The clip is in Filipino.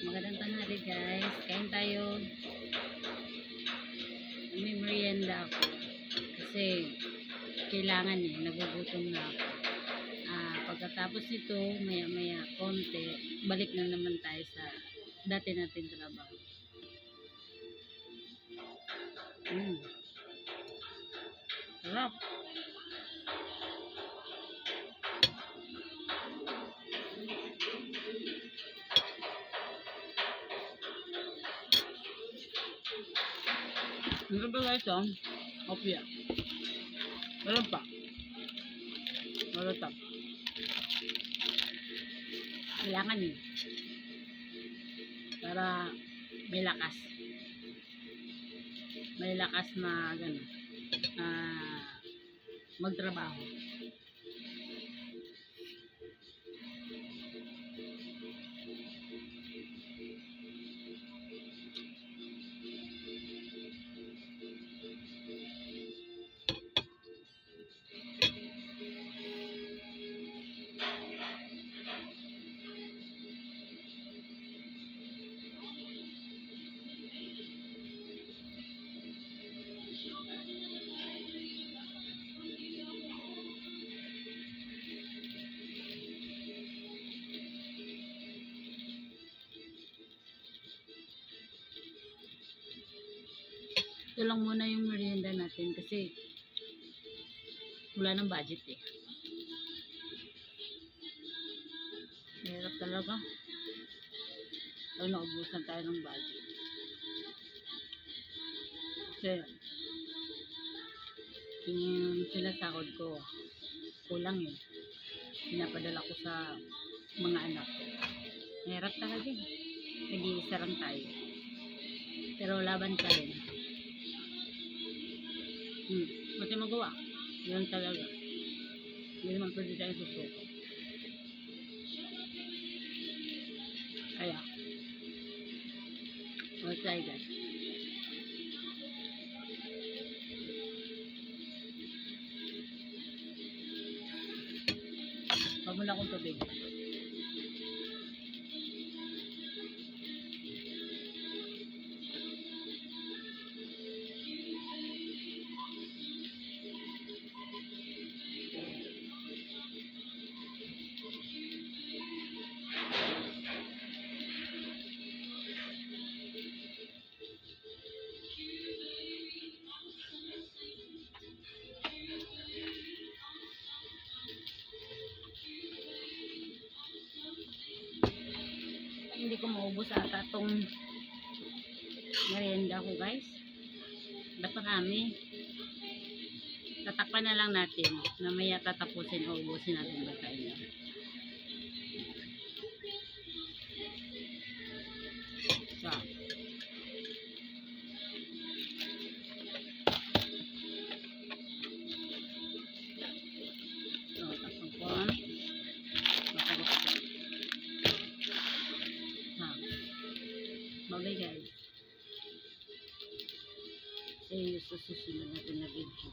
Magandang tanghali guys. Kain tayo. May merienda ako. Kasi kailangan nagugutom na ako. Pagkatapos nito, maya maya konti, balik na naman tayo sa dati nating trabaho. Sarap. Ano ba guys opya. Meron pa. Malatap. Kailangan para may lakas. May lakas na magtrabaho. Ito lang muna yung merienda natin kasi wala ng budget Hirap talaga. Naubusan tayo ng budget. Kasi yung sinasahod ko kulang pinapadala ko sa mga anak. Hirap talaga nag-iisa lang tayo. Pero laban pa rin. Kasi magawa. Yun talaga. Hindi naman pwede tayo susuko. Kaya, we'll try that. Huwag mo na akong tubig. Hindi ko maubos ata itong merienda ko guys. Dapat kami tatakpan na lang natin. Namaya tatapusin o ubusin natin ba kayo. So, takpan. Bye guys. See you sa susunod natin na video.